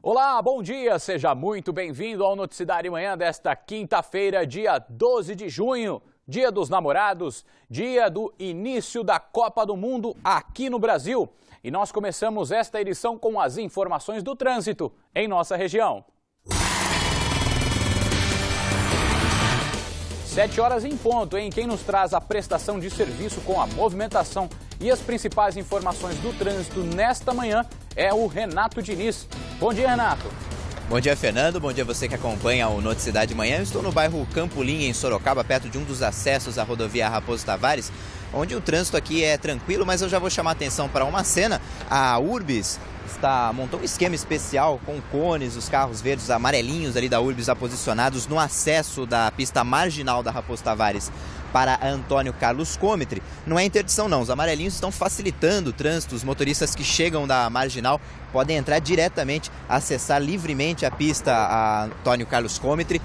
Olá, bom dia, seja muito bem-vindo ao Noticiário Manhã desta quinta-feira, dia 12 de junho, dia dos namorados, dia do início da Copa do Mundo aqui no Brasil. E nós começamos esta edição com as informações do trânsito em nossa região. 7 horas em ponto, hein? Quem nos traz a prestação de serviço com a movimentação e as principais informações do trânsito nesta manhã é o Renato Diniz. Bom dia, Renato. Bom dia, Fernando. Bom dia você que acompanha o Noticiário de Manhã. Eu estou no bairro Campolim, em Sorocaba, perto de um dos acessos à rodovia Raposo Tavares, onde o trânsito aqui é tranquilo, mas eu já vou chamar a atenção para uma cena. A Urbis montou um esquema especial com cones, os carros verdes amarelinhos ali da Urbis aposicionados no acesso da pista marginal da Raposo Tavares para Antônio Carlos Comitre. Não é interdição não, os amarelinhos estão facilitando o trânsito. Os motoristas que chegam da marginal podem entrar diretamente, acessar livremente a pista a Antônio Carlos Comitre.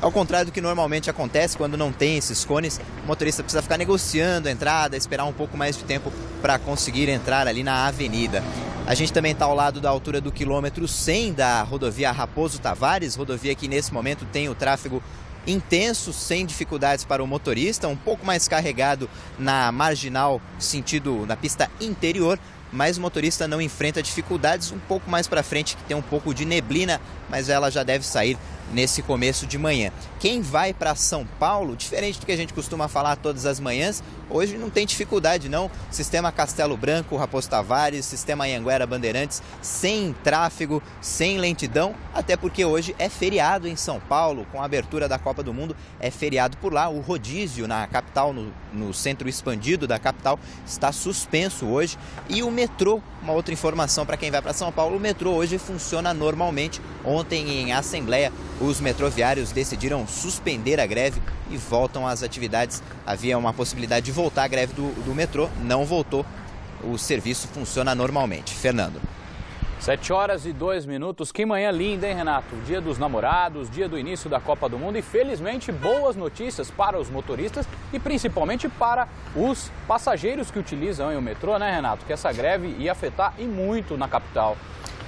Ao contrário do que normalmente acontece quando não tem esses cones, o motorista precisa ficar negociando a entrada, esperar um pouco mais de tempo para conseguir entrar ali na avenida. A gente também está ao lado da altura do quilômetro 100 da rodovia Raposo Tavares, rodovia que nesse momento tem o tráfego intenso, sem dificuldades para o motorista, um pouco mais carregado na marginal, sentido na pista interior, mas o motorista não enfrenta dificuldades um pouco mais para frente, que tem um pouco de neblina, mas ela já deve sair nesse começo de manhã. Quem vai para São Paulo, diferente do que a gente costuma falar todas as manhãs, hoje não tem dificuldade não. Sistema Castelo Branco, Raposo Tavares, Sistema Anhanguera Bandeirantes, sem tráfego, sem lentidão, até porque hoje é feriado em São Paulo, com a abertura da Copa do Mundo, é feriado por lá. O rodízio na capital, no centro expandido da capital, está suspenso hoje. E o metrô, uma outra informação para quem vai para São Paulo, o metrô hoje funciona normalmente. Ontem, em assembleia, os metroviários decidiram suspender a greve e voltam às atividades. Havia uma possibilidade de voltar à greve do metrô, não voltou. O serviço funciona normalmente. Fernando. 7 horas e 2 minutos. Que manhã linda, hein, Renato? Dia dos namorados, dia do início da Copa do Mundo e, felizmente, boas notícias para os motoristas e principalmente para os passageiros que utilizam o metrô, né, Renato? Que essa greve ia afetar e muito na capital.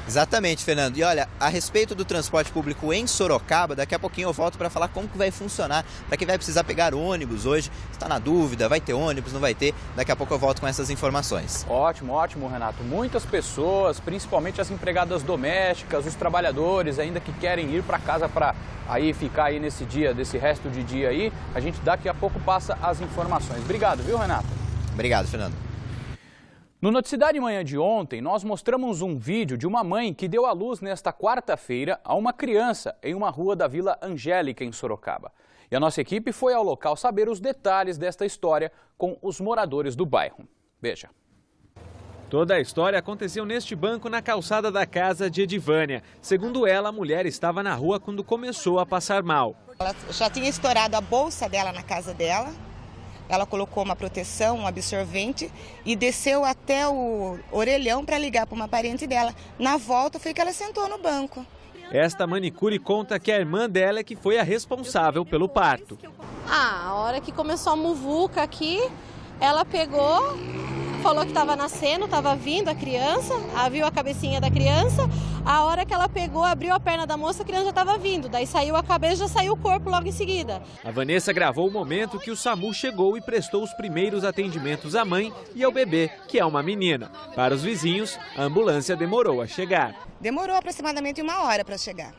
Exatamente, Fernando. E olha, a respeito do transporte público em Sorocaba, daqui a pouquinho eu volto para falar como que vai funcionar, para quem vai precisar pegar ônibus hoje, está na dúvida, vai ter ônibus, não vai ter, daqui a pouco eu volto com essas informações. Ótimo, ótimo, Renato. Muitas pessoas, principalmente as empregadas domésticas, os trabalhadores ainda que querem ir para casa para aí ficar aí nesse dia, desse resto de dia aí, a gente daqui a pouco passa as informações. Obrigado, viu, Renato? Obrigado, Fernando. No Noticiário de Manhã de ontem, nós mostramos um vídeo de uma mãe que deu à luz nesta quarta-feira a uma criança em uma rua da Vila Angélica, em Sorocaba. E a nossa equipe foi ao local saber os detalhes desta história com os moradores do bairro. Veja. Toda a história aconteceu neste banco na calçada da casa de Edivânia. Segundo ela, a mulher estava na rua quando começou a passar mal. Ela já tinha estourado a bolsa dela na casa dela. Ela colocou uma proteção, um absorvente e desceu até o orelhão para ligar para uma parente dela. Na volta foi que ela sentou no banco. Esta manicure conta que a irmã dela é que foi a responsável pelo parto. A hora que começou a muvuca aqui, ela pegou, falou que estava nascendo, estava vindo a criança, viu a cabecinha da criança. A hora que ela pegou, abriu a perna da moça, a criança já estava vindo. Daí saiu a cabeça, já saiu o corpo logo em seguida. A Vanessa gravou o momento que o SAMU chegou e prestou os primeiros atendimentos à mãe e ao bebê, que é uma menina. Para os vizinhos, a ambulância demorou a chegar. Demorou aproximadamente 1 hora para chegar.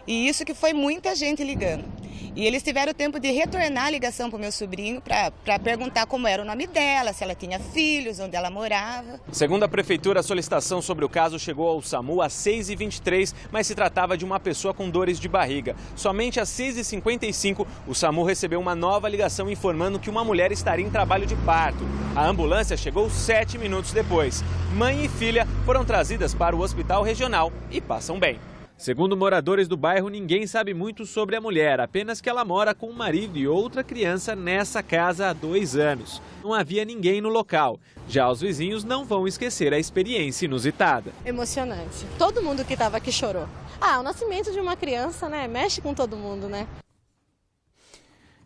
E isso que foi muita gente ligando. E eles tiveram tempo de retornar a ligação para o meu sobrinho para perguntar como era o nome dela, se ela tinha filhos, onde ela morava. Segundo a prefeitura, a solicitação sobre o caso chegou ao SAMU às 6h23, mas se tratava de uma pessoa com dores de barriga. Somente às 6h55, o SAMU recebeu uma nova ligação informando que uma mulher estaria em trabalho de parto. A ambulância chegou 7 minutos depois. Mãe e filha foram trazidas para o hospital regional e passam bem. Segundo moradores do bairro, ninguém sabe muito sobre a mulher, apenas que ela mora com o marido e outra criança nessa casa há 2 anos. Não havia ninguém no local. Já os vizinhos não vão esquecer a experiência inusitada. Emocionante. Todo mundo que estava aqui chorou. O nascimento de uma criança, né? Mexe com todo mundo, né?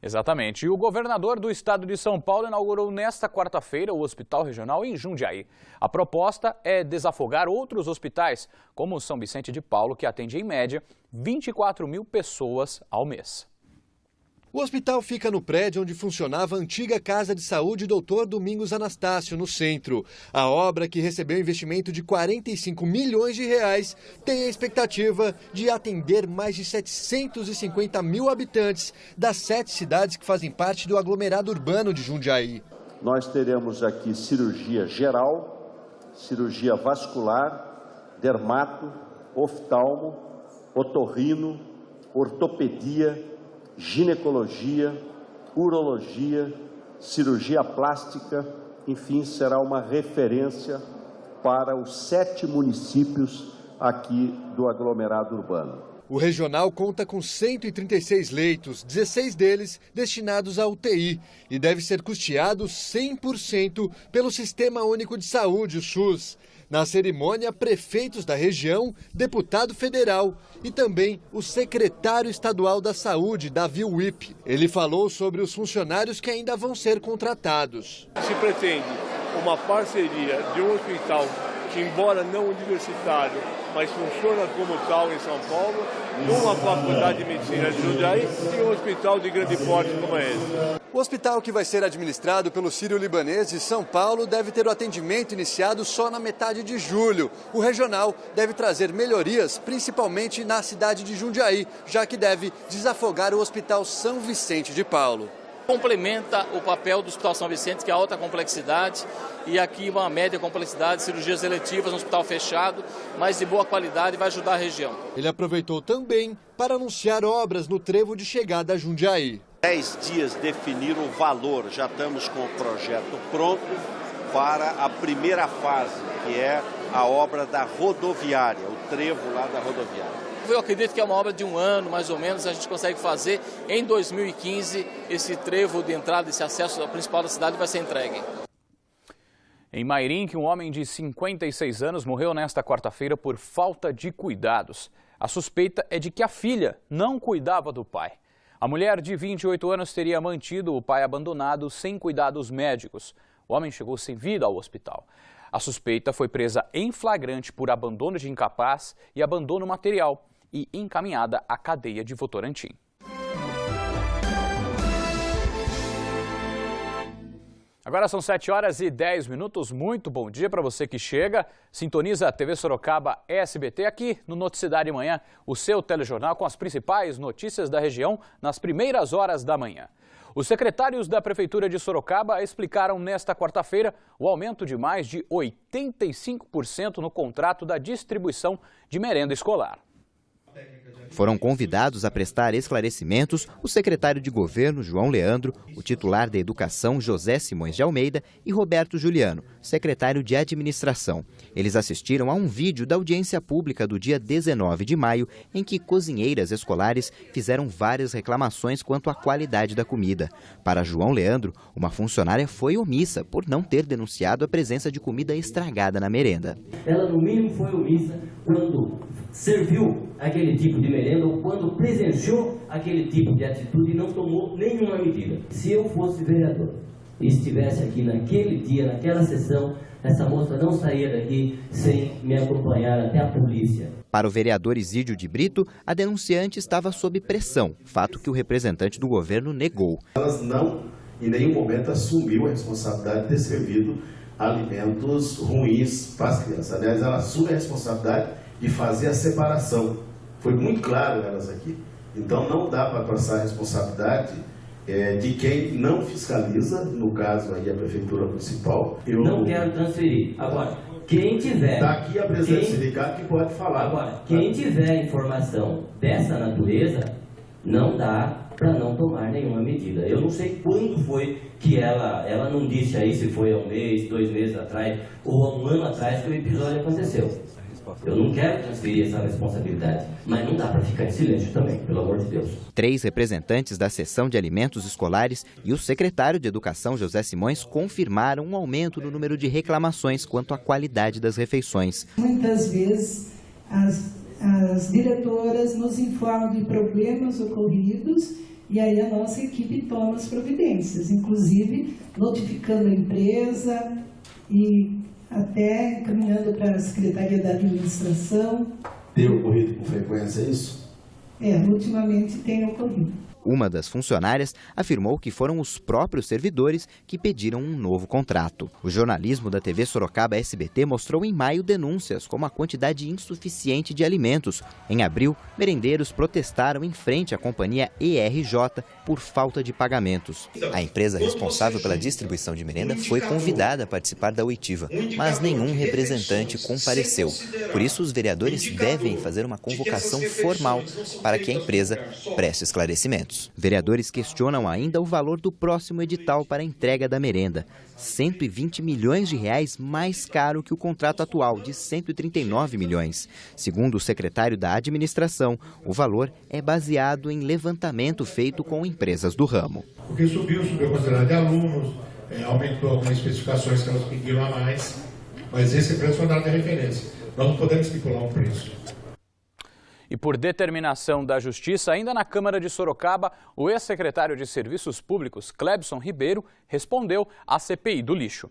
Exatamente. E o governador do estado de São Paulo inaugurou nesta quarta-feira o Hospital Regional em Jundiaí. A proposta é desafogar outros hospitais, como o São Vicente de Paulo, que atende em média 24 mil pessoas ao mês. O hospital fica no prédio onde funcionava a antiga Casa de Saúde Dr. Domingos Anastácio, no centro. A obra, que recebeu investimento de 45 milhões de reais, tem a expectativa de atender mais de 750 mil habitantes das 7 cidades que fazem parte do aglomerado urbano de Jundiaí. Nós teremos aqui cirurgia geral, cirurgia vascular, dermato, oftalmo, otorrino, ortopedia, ginecologia, urologia, cirurgia plástica, enfim, será uma referência para os 7 municípios aqui do aglomerado urbano. O regional conta com 136 leitos, 16 deles destinados à UTI, e deve ser custeado 100% pelo Sistema Único de Saúde, o SUS. Na cerimônia, prefeitos da região, deputado federal e também o secretário estadual da Saúde, Davi Wipp. Ele falou sobre os funcionários que ainda vão ser contratados. Se pretende uma parceria de um hospital que, embora não universitário, mas funciona como tal em São Paulo, numa faculdade de medicina de Jundiaí e um hospital de grande porte como esse. O hospital, que vai ser administrado pelo Sírio-Libanês de São Paulo, deve ter o atendimento iniciado só na metade de julho. O regional deve trazer melhorias, principalmente na cidade de Jundiaí, já que deve desafogar o Hospital São Vicente de Paulo. Complementa o papel do Hospital São Vicente, que é alta complexidade, e aqui uma média complexidade, cirurgias eletivas, um hospital fechado, mas de boa qualidade, vai ajudar a região. Ele aproveitou também para anunciar obras no trevo de chegada a Jundiaí. 10 dias definir o valor, já estamos com o projeto pronto para a primeira fase, que é a obra da rodoviária, o trevo lá da rodoviária. Eu acredito que é uma obra de 1 ano, mais ou menos, a gente consegue fazer. Em 2015, esse trevo de entrada, esse acesso ao principal da cidade vai ser entregue. Em Mairinque, um homem de 56 anos morreu nesta quarta-feira por falta de cuidados. A suspeita é de que a filha não cuidava do pai. A mulher de 28 anos teria mantido o pai abandonado sem cuidados médicos. O homem chegou sem vida ao hospital. A suspeita foi presa em flagrante por abandono de incapaz e abandono material e encaminhada à cadeia de Votorantim. Agora são 7h10. Muito bom dia para você que chega. Sintoniza a TV Sorocaba SBT aqui no Noticidade Manhã, o seu telejornal com as principais notícias da região nas primeiras horas da manhã. Os secretários da Prefeitura de Sorocaba explicaram nesta quarta-feira o aumento de mais de 85% no contrato da distribuição de merenda escolar. Foram convidados a prestar esclarecimentos o secretário de Governo, João Leandro, o titular da Educação, José Simões de Almeida, e Roberto Juliano, secretário de Administração. Eles assistiram a um vídeo da audiência pública do dia 19 de maio, em que cozinheiras escolares fizeram várias reclamações quanto à qualidade da comida. Para João Leandro, uma funcionária foi omissa por não ter denunciado a presença de comida estragada na merenda. Ela, no mínimo, foi omissa quando serviu aquele tipo de merenda ou quando presenciou aquele tipo de atitude e não tomou nenhuma medida. Se eu fosse vereador e estivesse aqui naquele dia, naquela sessão, essa moça não saía daqui sem me acompanhar até a polícia. Para o vereador Isídio de Brito, a denunciante estava sob pressão, fato que o representante do governo negou. Elas não, em nenhum momento, assumiu a responsabilidade de ter servido alimentos ruins para as crianças. Aliás, ela assume a responsabilidade de fazer a separação. Foi muito claro elas aqui. Então não dá para passar a responsabilidade de quem não fiscaliza, no caso aí a Prefeitura Municipal. Eu não quero transferir. Agora, quem tiver... Está aqui a presidente do sindicato que pode falar. Agora, quem tiver informação dessa natureza, não dá para não tomar nenhuma medida. Eu não sei quando foi que ela não disse aí se foi há 1 mês, 2 meses atrás, ou há 1 ano atrás que o episódio aconteceu. Eu não quero transferir essa responsabilidade, mas não dá para ficar em silêncio também, pelo amor de Deus. 3 representantes da seção de alimentos escolares e o secretário de Educação, José Simões, confirmaram um aumento no número de reclamações quanto à qualidade das refeições. Muitas vezes as diretoras nos informam de problemas ocorridos E aí a nossa equipe toma as providências, inclusive notificando a empresa e até caminhando para a Secretaria da Administração. Tem ocorrido com frequência isso? Ultimamente tem ocorrido. Uma das funcionárias afirmou que foram os próprios servidores que pediram um novo contrato. O jornalismo da TV Sorocaba SBT mostrou em maio denúncias como a quantidade insuficiente de alimentos. Em abril, merendeiros protestaram em frente à companhia ERJ por falta de pagamentos. A empresa responsável pela distribuição de merenda foi convidada a participar da oitiva, mas nenhum representante compareceu. Por isso, os vereadores devem fazer uma convocação formal para que a empresa preste esclarecimentos. Vereadores questionam ainda o valor do próximo edital para a entrega da merenda. 120 milhões de reais mais caro que o contrato atual, de 139 milhões. Segundo o secretário da administração, o valor é baseado em levantamento feito com empresas do ramo. Porque subiu a quantidade de alunos, aumentou algumas especificações que elas pediram a mais, mas esse preço foi dado de referência. Nós não podemos estipular um preço. E por determinação da Justiça, ainda na Câmara de Sorocaba, o ex-secretário de Serviços Públicos, Clebson Ribeiro, respondeu à CPI do lixo.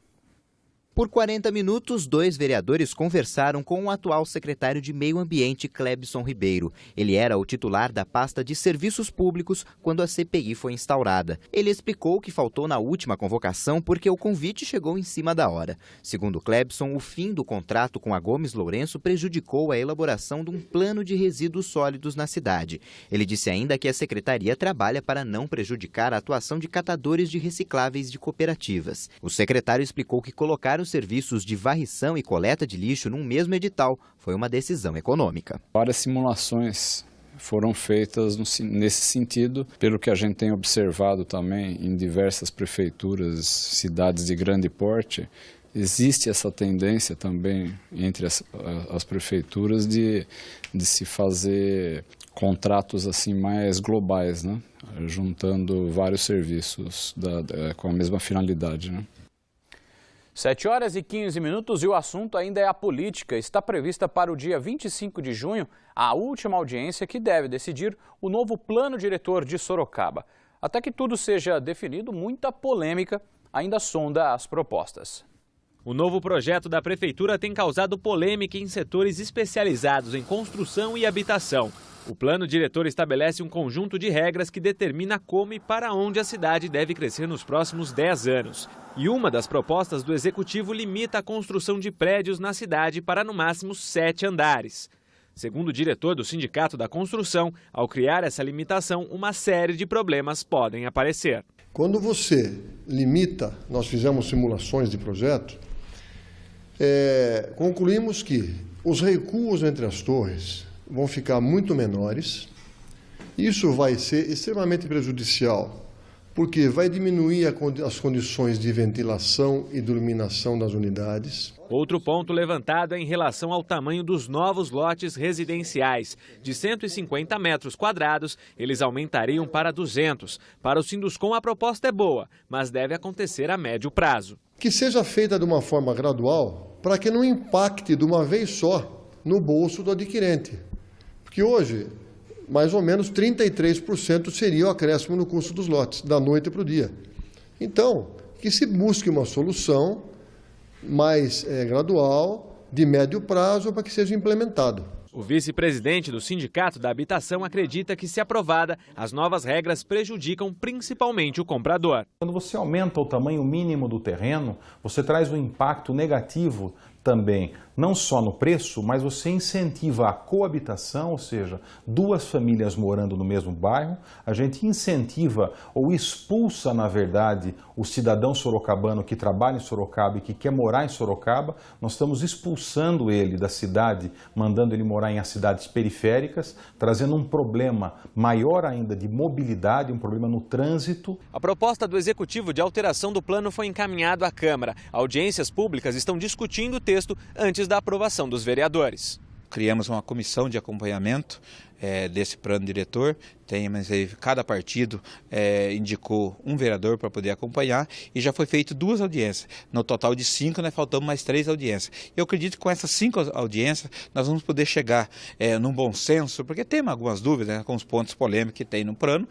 Por 40 minutos, 2 vereadores conversaram com o atual secretário de Meio Ambiente, Clebson Ribeiro. Ele era o titular da pasta de Serviços Públicos quando a CPI foi instaurada. Ele explicou que faltou na última convocação porque o convite chegou em cima da hora. Segundo Clebson, o fim do contrato com a Gomes Lourenço prejudicou a elaboração de um plano de resíduos sólidos na cidade. Ele disse ainda que a secretaria trabalha para não prejudicar a atuação de catadores de recicláveis de cooperativas. O secretário explicou que colocar os serviços de varrição e coleta de lixo num mesmo edital foi uma decisão econômica. Várias simulações foram feitas nesse sentido, pelo que a gente tem observado também em diversas prefeituras, cidades de grande porte. Existe essa tendência também entre as prefeituras de se fazer contratos assim mais globais, né? Juntando vários serviços com a mesma finalidade, né? 7 horas e 15 minutos e o assunto ainda é a política. Está prevista para o dia 25 de junho a última audiência que deve decidir o novo plano diretor de Sorocaba. Até que tudo seja definido, muita polêmica ainda sonda as propostas. O novo projeto da Prefeitura tem causado polêmica em setores especializados em construção e habitação. O plano diretor estabelece um conjunto de regras que determina como e para onde a cidade deve crescer nos próximos 10 anos. E uma das propostas do Executivo limita a construção de prédios na cidade para no máximo 7 andares. Segundo o diretor do Sindicato da Construção, ao criar essa limitação, uma série de problemas podem aparecer. Quando você limita, nós fizemos simulações de projeto, concluímos que os recuos entre as torres vão ficar muito menores. Isso vai ser extremamente prejudicial, porque vai diminuir as condições de ventilação e de iluminação das unidades. Outro ponto levantado é em relação ao tamanho dos novos lotes residenciais. De 150 metros quadrados, eles aumentariam para 200. Para o Sinduscom, a proposta é boa, mas deve acontecer a médio prazo. Que seja feita de uma forma gradual, para que não impacte de uma vez só no bolso do adquirente. Porque hoje, mais ou menos 33% seria o acréscimo no custo dos lotes, da noite para o dia. Então, que se busque uma solução mais gradual, de médio prazo, para que seja implementado. O vice-presidente do Sindicato da Habitação acredita que, se aprovada, as novas regras prejudicam principalmente o comprador. Quando você aumenta o tamanho mínimo do terreno, você traz um impacto negativo também, não só no preço, mas você incentiva a coabitação, ou seja, 2 famílias morando no mesmo bairro. A gente incentiva ou expulsa, na verdade, o cidadão sorocabano que trabalha em Sorocaba e que quer morar em Sorocaba. Nós estamos expulsando ele da cidade, mandando ele morar em cidades periféricas, trazendo um problema maior ainda de mobilidade, um problema no trânsito. A proposta do Executivo de alteração do plano foi encaminhada à Câmara. Audiências públicas estão discutindo o texto antes da aprovação dos vereadores. Criamos uma comissão de acompanhamento desse plano diretor. Cada partido indicou um vereador para poder acompanhar e já foi feito 2 audiências. No total de 5, nós faltamos mais 3 audiências. Eu acredito que com essas 5 audiências nós vamos poder chegar num bom senso, porque tem algumas dúvidas, com os pontos polêmicos que tem no plano.